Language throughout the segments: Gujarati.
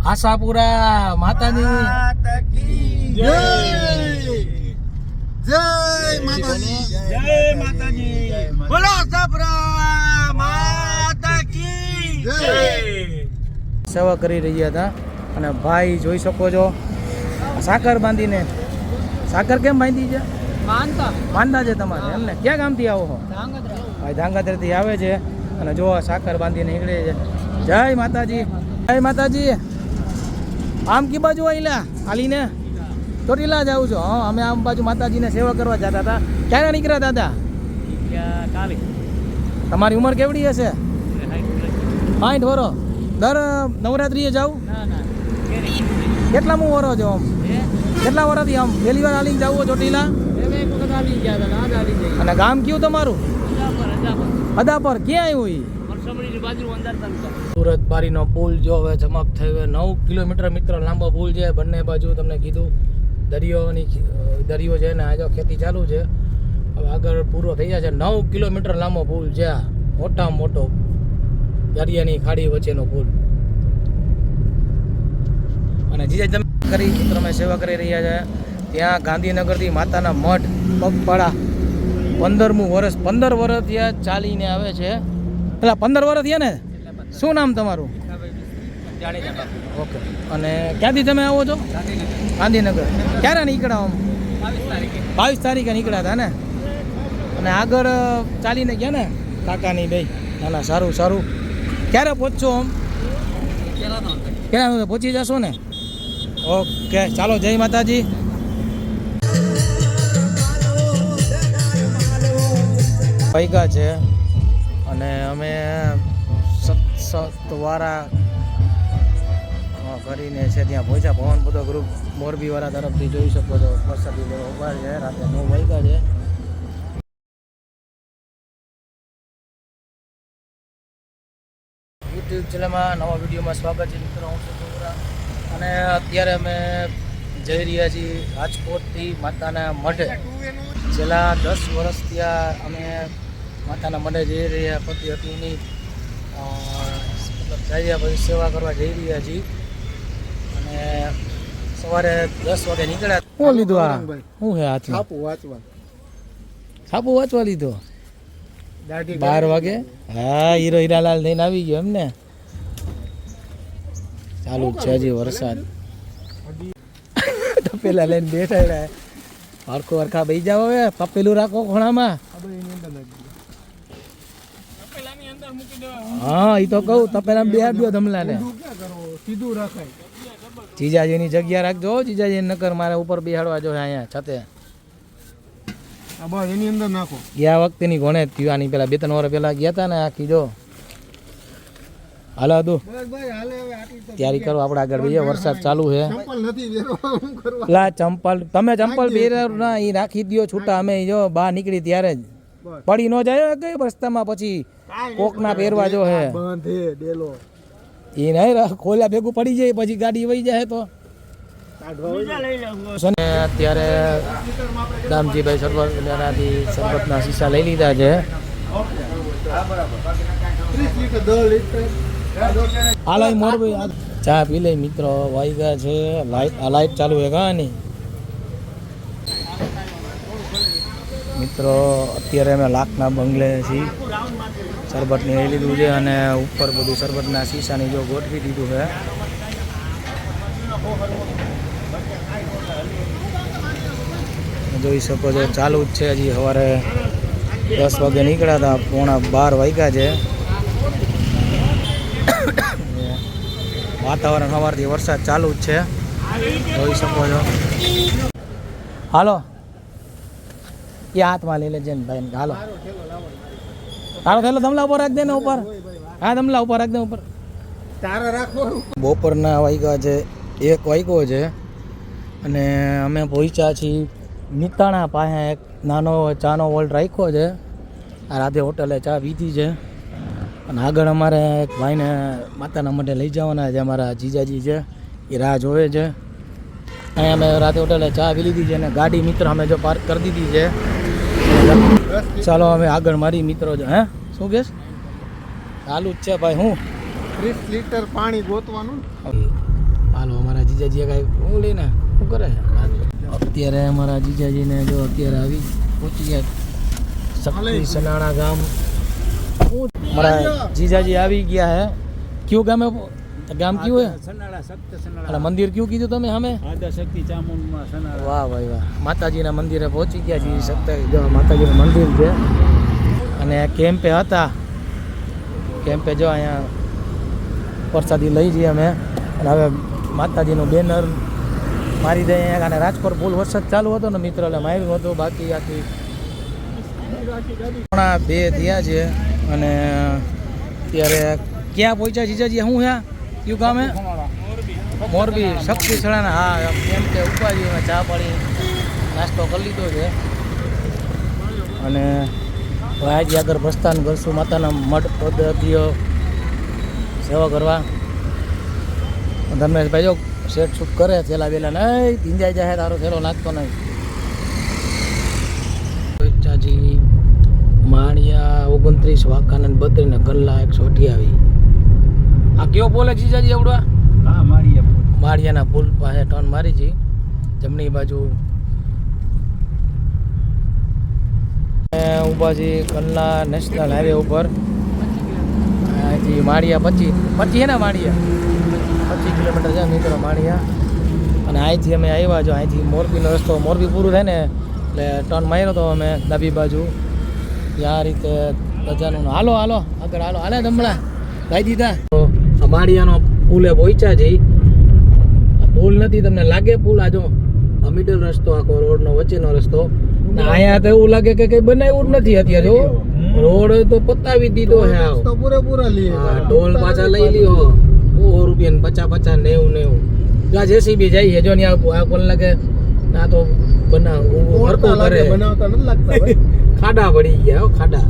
આશાપુરા માતાજી જય જય માતાજી જય માતાજી બોલો આશાપુરા માતા કી જય. સેવા કરી રહ્યા હતા અને ભાઈ જોઈ શકો છો સાકર બાંધીને. સાકર કેમ બાંધી છે? માંદા છે તમારે એમને? ક્યાં ગામથી આવો છો? ભાઈ ધાંગાધરથી આવે છે અને જો સાકર બાંધીને નીકળે છે. જય માતાજી, જય માતાજી. આમ કી બાજુ આઈલા હાલીને ચોટીલા જાવ છો? હા, અમે આમ બાજુ માતાજીને સેવા કરવા જતા હતા. ક્યારે નીકળ્યા દાદા? તમારી ઉંમર કેવડી હશે? 60 વર્ષ. દર નવરાત્રિએ જાવ? કેટલામું વરો છો આમ? કેટલા વર્ષથી આમ પહેલી વાર હાલીને જાવ ચોટીલા? અને ગામ કયું તમારું? અદાપર. ક્યાં આવ્યું? સુરત બારીનો પુલ જો હવે સમાપ્ત થયો. 9 કિલોમીટર મિત્ર લાંબો પુલ છે. બંને બાજુ તમને કીધું દરિયો છે ને આ જો ખેતી ચાલુ છે. હવે આગળ પૂરો થઈ જશે. 9 કિલોમીટર લાંબો પુલ છે. મોટામાં મોટો દરિયાની ખાડી વચ્ચેનો પુલ. અને જીજા તમે કરી તમે સેવા કરી રહ્યા છે ત્યાં ગાંધીનગરથી માતાના મઠ પગપાળા 15મું વર્ષ 15 વર્ષ ત્યાં ચાલીને આવે છે. એટલે 15 વર્ષ થયા ને? શું નામ તમારું? ઓકે. અને ક્યાંથી તમે આવો છો? ગાંધીનગર. ક્યારે નીકળ્યા આમ? 22 તારીખે નીકળ્યા હતા ને? અને આગળ ચાલીને ગયા ને કાકાની બે? ના ના, સારું સારું. ક્યારે પહોંચશો આમ? ક્યારે પહોંચી જશો ને? ઓકે, ચાલો. જય માતાજી. વાગ્યા છે અને અમે સતવારા કરીને છે ત્યાં પહોંચ્યા. પવન બધો ગ્રુપ મોરબીવાળા તરફથી જોઈ શકો છો. વરસાદી લેવા ઉભા છે. રાતે 9 વાગ્યા છે. યુટ્યુબ ચેનલમાં નવા વિડીયોમાં સ્વાગત છે મિત્રો. હું છું ગોરા અને અત્યારે અમે જઈ રહ્યા છીએ રાજકોટથી માતાના મઢે. છેલ્લા 10 વર્ષ ત્યાં અમે માતાના મઢે જઈ રહ્યા. પતિ હતીની મતલબ જઈએ પછી સેવા કરવા જઈ રહ્યા છીએ. અને સવારે 10 વાગે નીકળ્યા. શું લીધું આ? શું છે હાથમાં? છાપું વાંચવા લીધો 12 વાગે. હા, હીરાલાલ થઈને આવી ગયો એમને? ચાલુ જ છે હજી વરસાદ. તપેલા લઈને બેઠા હરખો હરખા બેસી જાવ. હવે તપેલું રાખો ખોણામાં. હા, એ તો કહું તપેલા બેહાડ દો ધમલાને. જીજાજીની જગ્યા રાખજો. જીજાજી નકર મારે ઉપર બેહાડવા જો અહીંયા છતે. એની અંદર નાખો. ગયા વખતેની ઘોણે થયું. આની પેલા 2-3 વર્ષ પહેલા ગયા હતા ને આખી જો. હાલો દો તૈયારી કરો. આપણે આગળ જઈએ. વરસાદ ચાલુ છે. લા ચંપલ તમે ચંપલ પહેર્યા ના એ રાખી દો છૂટા. અમે જો બહાર નીકળી ત્યારે જ પડી ન જાય કઈ રસ્તામાં. પછી કોકના પહેરવા જો હે એ નહીં ખોલ્યા ભેગું પડી જાય પછી ગાડી વહી જાય. તો અત્યારે દામજીભાઈ શરબતના શીશા લઈ લીધા છે. હાલો મોરબી ચા પી લે મિત્રો. વાગ્યા છે લાઈટ ચાલુ છે કાની મિત્રો. અત્યારે અમે લાખના બંગલે છીએ. શરબતની લઈ લીધું છે અને ઉપર બધું શરબતના શીશાની જો ગોઠવી દીધું છે. જોઈ શકો છો ચાલુ જ છે. હજી સવારે 10 વાગે નીકળ્યા હતા. 11:15 વાગ્યા છે. વાતાવરણ સવારથી વરસાદ ચાલુ જ છે. જોઈ શકો છો. હાલો એ હાથમાં લઈ લેજે ને ભાઈ. હાલો તારો થયેલો ધમલા ઉપર રાખ દે ને ઉપર. હા, ધમલા ઉપર રાખ દે ઉપર. તારા રાખો. બપોરના વાગ્યા છે 1 વાગ્યો છે અને અમે પહોંચ્યા છીએ મિતાણા પાસે. એક નાનો ચાનો વોલ્ટ રાખ્યો છે. આ રાતે હોટલે ચા પીધી છે. અને આગળ અમારે એક ભાઈને માતાના મઢે લઈ જવાના છે. અમારા જીજાજી છે એ રાહ જોવે છે. અહીંયા અમે રાતે હોટલે ચા પી લીધી છે અને ગાડી મિત્ર અમે જો પાર્ક કરી દીધી છે. ચાલો અમે આગળ મારી મિત્રો છે. હે શું કહેશ? ચાલુ જ છે ભાઈ. હું 30 લીટર પાણી ગોતવાનું. હાલો અમારા જીજાજીએ કાંઈ હું લઈને શું કરે અત્યારે અમારા જીજાજીને જો અત્યારે આવી પહોંચી ગયા શક્તિ સનાણા ગામ અમારા જીજાજી આવી ગયા હે કયું ગામે ગામ કયું હે સનાળા સપ્ત સનાળા અને મંદિર કયું કીધું તમે સામે આદા શક્તિ ચામુંડમાં સનાળા વાહ ભાઈ વાહ માતાજીના મંદિરે પહોંચી ગયા છીએ સત્ય જો માતાજીનું મંદિર છે અને કેમ્પે હતા કેમ્પે જો અહીંયા પ્રસાદી લઈ જઈએ અમે અને હવે માતાજીનું બેનર મારી દઈએ અહીંયા અને રાજકોટ ફૂલ વરસાદ ચાલુ હતો ને મિત્ર એટલે માર્યું હતું બાકી આખી 2 થયા છે અને અત્યારે ક્યાં પહોંચ્યા જીજાજી શું હે કયું ગામ હે મોરબી શક્તિ સળાના હા કેમ કે ઉપાજી અમે ચા પાણી નાસ્તો કરી લીધો છે અને હવે આજે આગળ પ્રસ્થાન કરશું માતાના મઠ પદ્ધતિઓ સેવા કરવા ધર્મેશભાઈ જો શેક શૂટ કરે થેલા વેલા નહીં ધીંજાઈ જાય તારો થેલો નાખતો નહીં ચાજી માણિયા 29 વાંકાનંદ 32 ને ગલ્લા 128 આ કયો બોલે જીજાજી એવડવા હા મારી માળિયાના પુલ પાસે ટર્ન મારી જી જમણી બાજુ ઊભા છે કલ્લા નેશનલ હાઈવે ઉપર અહીંથી માળિયા 25 હે ને માળિયા 25 કિલોમીટર છે મિત્રો માળિયા અને અહીંથી અમે આવ્યા જો અહીંથી મોરબીનો રસ્તો મોરબી પૂરું થાય ને એટલે ટર્ન માર્યો તો અમે ડાબી બાજુ આ રીતે બજારનું હાલો હાલો આગળ હાલો હાલે ધમણા ગાઈ દીધા તો આ માળિયાનો પુલે પહોંચ્યા છે પુલ નથી તમને લાગે પુલ આ જો આ મિડલ રસ્તો આખો રોડનો વચ્ચેનો રસ્તો અહીંયા તો એવું લાગે કે કઈ બનાવ્યું જ નથી અત્યારે જો રોડ તો પતાવી દીધો હે તો પૂરેપૂરા લે ટોલ પાછા લઈ લ્યો ₹100 50 90 જો જેસીબી જાય છે જો ને આ કોણ લાગે આ તો વર્કો કરે બનાવતા નથી લાગતા ભાઈ ખાડા પડી ગયા હો ખાડા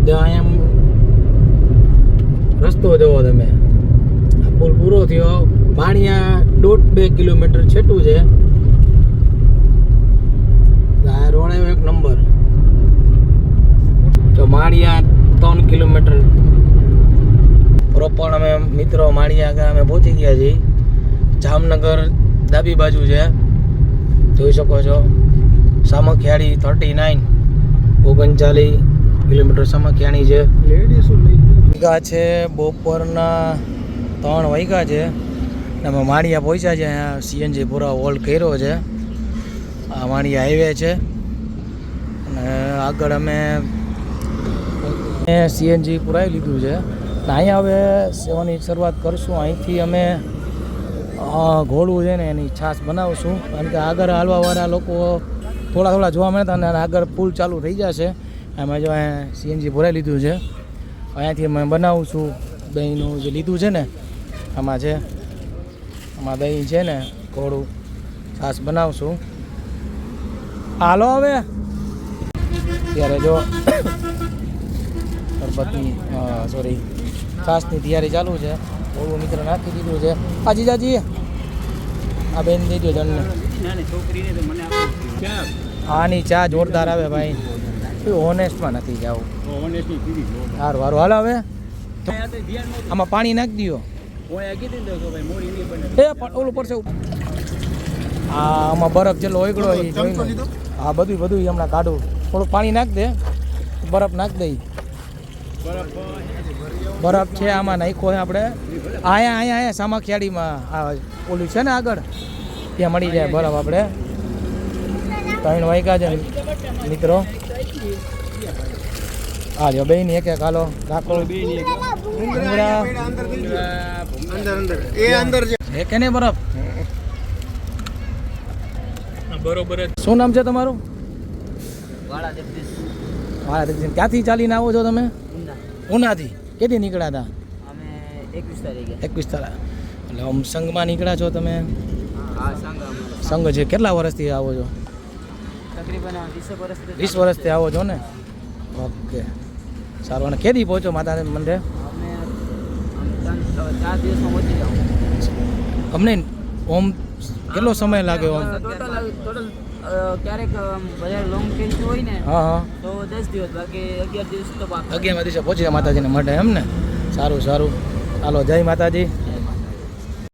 જો અહીંયા રસ્તો જોવો તમે આ પુલ પૂરો થયો માણિયા 1.5 કિલોમીટર છેટું છે આ રોડ આવ્યો એક નંબર તો માણિયા 3 કિલોમીટર પ્રોપર અમે મિત્રો માણિયા ગામે પહોંચી ગયા છીએ જામનગર ડાબી બાજુ છે જોઈ શકો છો સામખિયાળી 39 કિલોમીટર સામખિયાળી છે વાગ્યા છે બપોરના 3 વાગ્યા છે અમે માળિયા પહોંચ્યા છે અહીંયા સીએનજી પૂરા હોલ્ડ કર્યો છે આ માળિયા હાઈવે છે અને આગળ અમે સીએનજી પુરાવી લીધું છે અહીંયા હવે સેવાની શરૂઆત કરશું અહીંથી અમે ઘોડું છે ને એની છાશ બનાવશું કારણ કે આગળ હાલવાવાળા લોકો થોડા જોવા મળતા અને આગળ પુલ ચાલુ થઈ જશે એમાં જો અહીંયા સીએનજી ભરાઈ લીધું છે અહીંયાથી અમે બનાવું છું દહીંનું જે લીધું છે ને આમાં છે આમાં દહીં છે ને ઘોડું છાશ બનાવશું હાલો હવે ત્યારે જો ગણપતિ સોરી છાશની તૈયારી ચાલુ છે ઘોડું મિત્ર નાખી દીધું છે આ જીજાજી આ બેન દીધું જણને આની ચા જોરદાર આવે ભાઈ ઓનેસ્ટમાં નથી જાવું સારું સારું હાલ હવે આમાં પાણી નાખી દો એ ઓલું પડશે હા આમાં બરફ જેટલો ઓગળો એ જોઈને હા બધું હમણાં કાઢું થોડુંક પાણી નાખ દે બરફ નાખ દઈ બરફ છે આમાં નાખ્યો છે આપણે અહીંયા સામખિયાળીમાં આ ઓલું છે ને આગળ ત્યાં મળી જાય બરફ આપણે 3 વાગ્યા છે મિત્રો હા જો બેની એક હાલો રાખો અંદર છે કે નહીં બરફ બરોબર શું નામ છે તમારું વાળા જગદીશ ક્યાંથી ચાલીને આવો છો તમે ઉનાથી કેથી નીકળ્યા હતા અમે 21 તારીખે એટલે આમ સંઘમાં નીકળ્યા છો તમે હા સંઘ સંઘ છે કેટલા વર્ષથી આવો છો તકરીબન 20 વર્ષથી 20 વર્ષથી આવો છો ને ઓકે સારું અને કેદી પહોંચો માતા મંદિરે અમે 4 દિવસમાં પહોંચી જાઉં અમને ઓમ કેટલો સમય લાગ્યો આમ ટોટલ ક્યારેક વધારે લોંગ ટ્રેન હોય ને હા તો 10 દિવસ બાકી 11 દિવસ તો બાકી 11 દિવસે પહોંચી ગયા માતાજીને માટે એમ ને સારું હાલો જય માતાજી